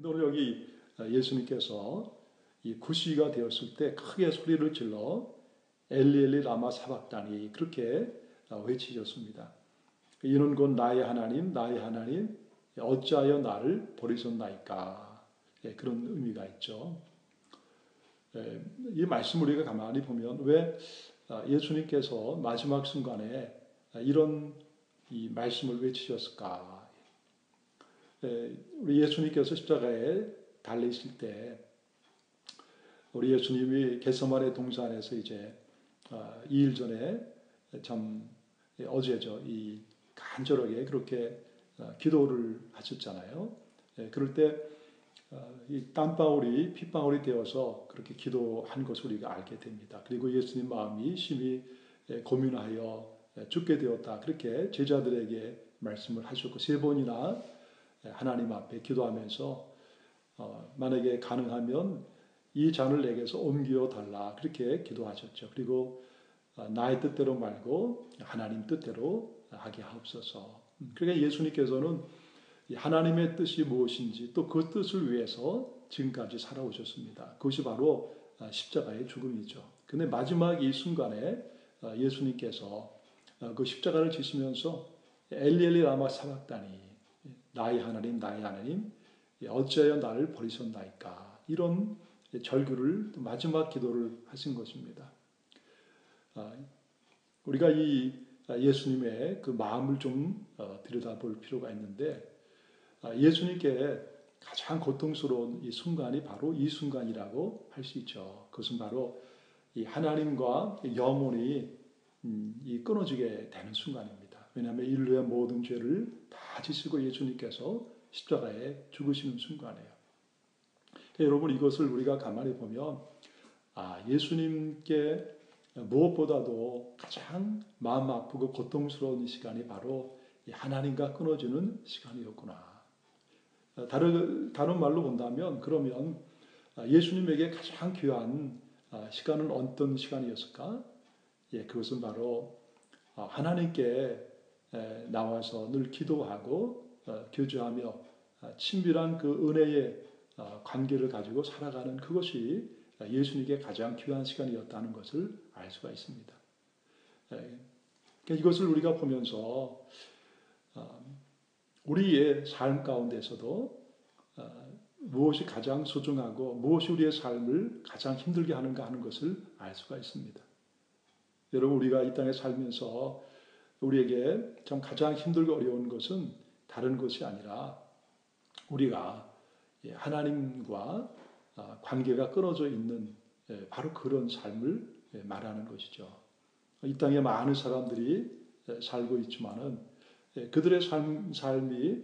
오늘 여기 예수님께서 이 구시가 되었을 때 크게 소리를 질러 엘리 엘리 라마 사박다니 그렇게 외치셨습니다. 이는 곧 나의 하나님 나의 하나님 어찌하여 나를 버리셨나이까. 그런 의미가 있죠. 이 말씀을 우리가 가만히 보면 왜 예수님께서 마지막 순간에 이런 이 말씀을 외치셨을까? 우리 예수님께서 십자가에 달리실 때 우리 예수님이 겟세마네 동산에서 이제 2일 전에 참 어제죠. 이 간절하게 그렇게 기도를 하셨잖아요. 그럴 때 이 땀방울이 핏방울이 되어서 그렇게 기도한 것을 우리가 알게 됩니다. 그리고 예수님 마음이 심히 고민하여 죽게 되었다. 그렇게 제자들에게 말씀을 하셨고 3번이나 하나님 앞에 기도하면서 만약에 가능하면 이 잔을 내게서 옮겨 달라 그렇게 기도하셨죠. 그리고 나의 뜻대로 말고 하나님 뜻대로 하게 하옵소서. 그러니까 예수님께서는 하나님의 뜻이 무엇인지 또 그 뜻을 위해서 지금까지 살아오셨습니다. 그것이 바로 십자가의 죽음이죠. 근데 마지막 이 순간에 예수님께서 그 십자가를 지시면서 엘리 엘리 라마 사박다니 나의 하나님 나의 하나님 어찌하여 나를 버리셨나이까. 이런 절규를 마지막 기도를 하신 것입니다. 우리가 이 예수님의 그 마음을 좀 들여다볼 필요가 있는데 예수님께 가장 고통스러운 이 순간이 바로 이 순간이라고 할 수 있죠. 그것은 바로 이 하나님과 영혼이 이 끊어지게 되는 순간입니다. 왜냐하면 인류의 모든 죄를 다 지시고 예수님께서 십자가에 죽으시는 순간이에요. 여러분 이것을 우리가 가만히 보면 예수님께 무엇보다도 가장 마음 아프고 고통스러운 시간이 바로 이 하나님과 끊어지는 시간이었구나. 다른 말로 본다면 그러면 예수님에게 가장 귀한 시간은 어떤 시간이었을까? 그것은 바로 하나님께 나와서 늘 기도하고 교제하며 친밀한 그 은혜의 관계를 가지고 살아가는 그것이 예수님께 가장 귀한 시간이었다는 것을 알 수가 있습니다. 이것을 우리가 보면서 우리의 삶 가운데서도 무엇이 가장 소중하고 무엇이 우리의 삶을 가장 힘들게 하는가 하는 것을 알 수가 있습니다. 여러분 우리가 이 땅에 살면서 우리에게 참 가장 힘들고 어려운 것은 다른 것이 아니라 우리가 하나님과 관계가 끊어져 있는 바로 그런 삶을 말하는 것이죠. 이 땅에 많은 사람들이 살고 있지만은 그들의 삶이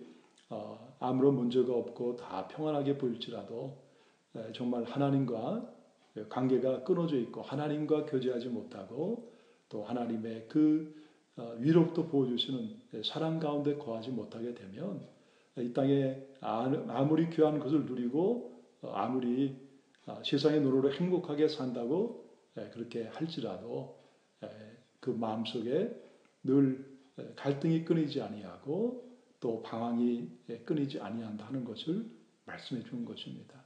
아무런 문제가 없고 다 평안하게 보일지라도 정말 하나님과 관계가 끊어져 있고 하나님과 교제하지 못하고 또 하나님의 그 위로부터 보여주시는 사랑 가운데 거하지 못하게 되면 이 땅에 아무리 귀한 것을 누리고 아무리 세상의 노로로 행복하게 산다고 그렇게 할지라도 그 마음속에 늘 갈등이 끊이지 아니하고 또 방황이 끊이지 아니한다는 것을 말씀해 주는 것입니다.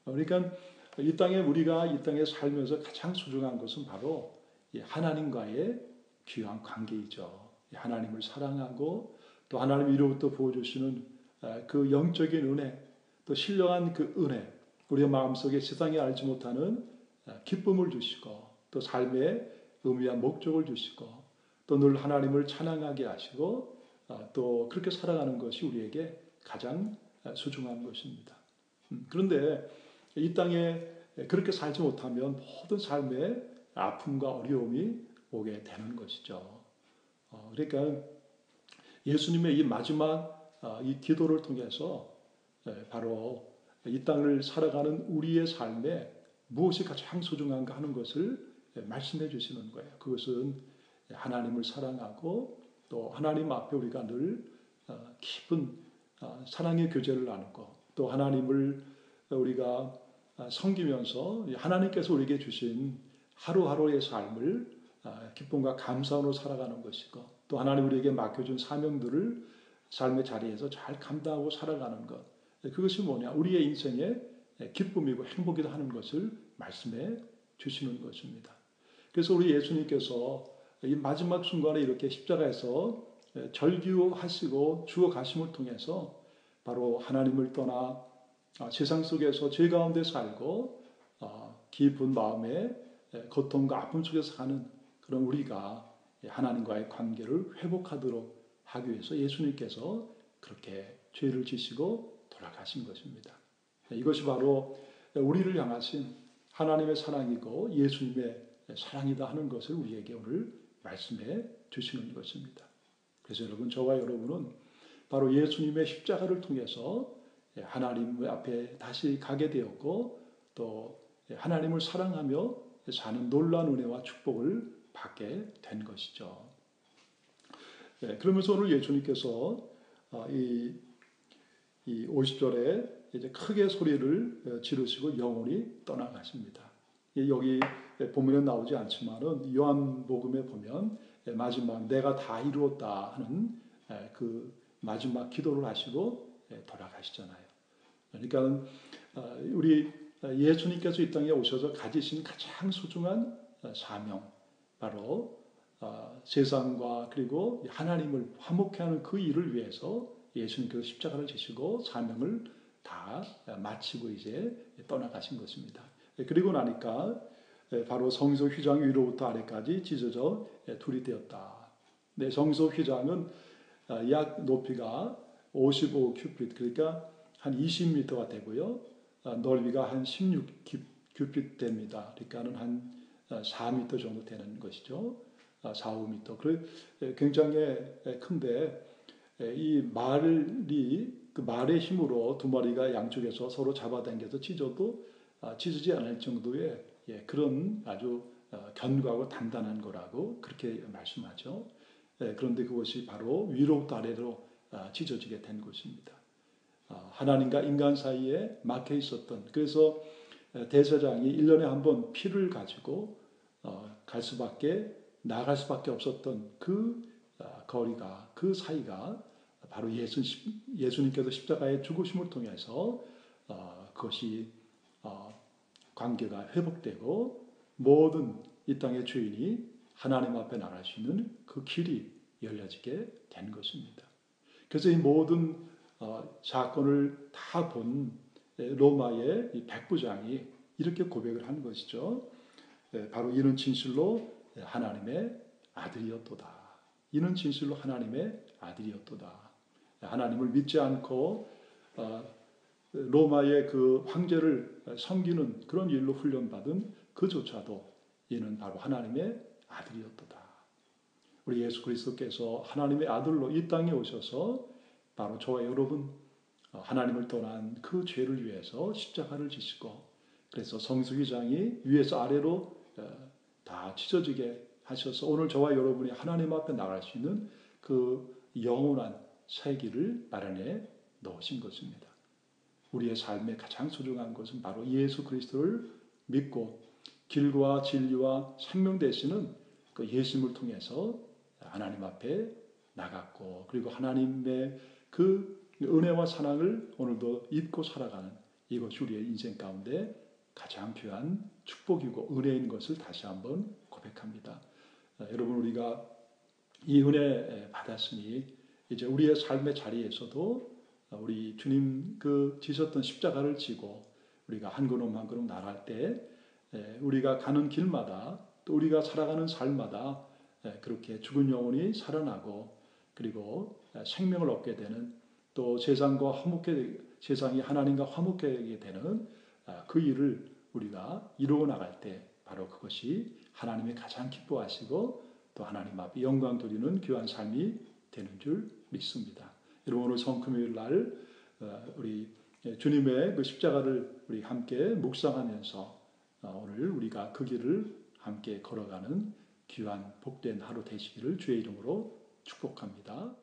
그러니까 이 땅에 우리가 이 땅에 살면서 가장 소중한 것은 바로 하나님과의 귀한 관계이죠. 하나님을 사랑하고 또 하나님 위로부터 부어주시는 그 영적인 은혜 또 신령한 그 은혜 우리의 마음속에 세상이 알지 못하는 기쁨을 주시고 또 삶의 의미와 목적을 주시고 또 늘 하나님을 찬양하게 하시고 또 그렇게 살아가는 것이 우리에게 가장 소중한 것입니다. 그런데 이 땅에 그렇게 살지 못하면 모든 삶에 아픔과 어려움이 오게 되는 것이죠. 그러니까 예수님의 이 마지막 이 기도를 통해서 바로 이 땅을 살아가는 우리의 삶에 무엇이 가장 소중한가 하는 것을 말씀해 주시는 거예요. 그것은 하나님을 사랑하고 또 하나님 앞에 우리가 늘 깊은 사랑의 교제를 나누고 또 하나님을 우리가 섬기면서 하나님께서 우리에게 주신 하루하루의 삶을 기쁨과 감사로 살아가는 것이고 또 하나님 우리에게 맡겨준 사명들을 삶의 자리에서 잘 감당하고 살아가는 것 그것이 뭐냐? 우리의 인생의 기쁨이고 행복이다 하는 것을 말씀해 주시는 것입니다. 그래서 우리 예수님께서 이 마지막 순간에 이렇게 십자가에서 절규하시고 죽어가심을 통해서 바로 하나님을 떠나 세상 속에서 죄 가운데 살고 깊은 마음에 고통과 아픔 속에서 사는 그런 우리가 하나님과의 관계를 회복하도록 하기 위해서 예수님께서 그렇게 죄를 지시고 돌아가신 것입니다. 이것이 바로 우리를 향하신 하나님의 사랑이고 예수님의 사랑이다 하는 것을 우리에게 오늘 말씀해 주시는 것입니다. 그래서 여러분, 저와 여러분은 바로 예수님의 십자가를 통해서 하나님 앞에 다시 가게 되었고 또 하나님을 사랑하며 사는 놀라운 은혜와 축복을 받게 된 것이죠. 그러면서 오늘 예수님께서 이 50절에 이제 크게 소리를 지르시고 영원히 떠나가십니다. 여기 본문에 나오지 않지만은 요한복음에 보면 마지막 내가 다 이루었다 하는 그 마지막 기도를 하시고 돌아가시잖아요. 그러니까 우리 예수님께서 이 땅에 오셔서 가지신 가장 소중한 사명, 바로 세상과 그리고 하나님을 화목케 하는 그 일을 위해서 예수님께서 십자가를 지시고 사명을 다 마치고 이제 떠나가신 것입니다. 그리고 나니까 바로 성소 휘장 위로부터 아래까지 찢어져 둘이 되었다. 네, 성소 휘장은 약 높이가 55 큐핏, 그러니까 한 20m가 되고요. 넓이가 한 16 큐핏 됩니다. 그러니까는 한 4m 정도 되는 것이죠. 4, 5m. 굉장히 큰데 이 말이 그 말의 힘으로 두 마리가 양쪽에서 서로 잡아당겨서 찢어도 찢어지지 않을 정도의 그런 아주 견고하고 단단한 거라고 그렇게 말씀하죠. 그런데 그것이 바로 위로부터 아래로 찢어지게 된 것입니다. 하나님과 인간 사이에 막혀 있었던, 그래서 대제사장이 1년에 한 번 피를 가지고 나갈 수밖에 없었던 그 거리가, 그 사이가 바로 예수님께서 십자가의 죽으심을 통해서 그것이 관계가 회복되고 모든 이 땅의 죄인이 하나님 앞에 나갈 수 있는 그 길이 열려지게 된 것입니다. 그래서 이 모든 사건을 다 본 로마의 이 백부장이 이렇게 고백을 한 것이죠. 바로 이는 진실로 하나님의 아들이었도다. 이는 진실로 하나님의 아들이었도다. 하나님을 믿지 않고 로마의 그 황제를 섬기는 그런 일로 훈련받은 그조차도 이는 바로 하나님의 아들이었도다. 우리 예수 그리스도께서 하나님의 아들로 이 땅에 오셔서 바로 저와 여러분 하나님을 떠난 그 죄를 위해서 십자가를 지시고, 그래서 성수기장이 위에서 아래로 다 찢어지게 하셔서 오늘 저와 여러분이 하나님 앞에 나갈 수 있는 그 영원한 새 길을 마련해 놓으신 것입니다. 우리의 삶의 가장 소중한 것은 바로 예수 그리스도를 믿고 길과 진리와 생명 되시는 그 예수님을 통해서 하나님 앞에 나갔고, 그리고 하나님의 그 은혜와 사랑을 오늘도 입고 살아가는 이것이 우리의 인생 가운데 가장 귀한 축복이고 은혜인 것을 다시 한번 고백합니다. 여러분, 우리가 이 은혜 받았으니 이제 우리의 삶의 자리에서도 우리 주님 그 지셨던 십자가를 지고 우리가 한 걸음 한 걸음 나갈 때 우리가 가는 길마다 또 우리가 살아가는 삶마다 그렇게 죽은 영혼이 살아나고 그리고 생명을 얻게 되는, 또 세상이 하나님과 화목하게 되는 그 일을 우리가 이루어 나갈 때 바로 그것이 하나님이 가장 기뻐하시고 또 하나님 앞에 영광 돌리는 귀한 삶이 되는 줄 믿습니다. 여러분, 오늘 성금요일 날 우리 주님의 그 십자가를 우리 함께 묵상하면서 오늘 우리가 그 길을 함께 걸어가는 귀한 복된 하루 되시기를 주의 이름으로 축복합니다.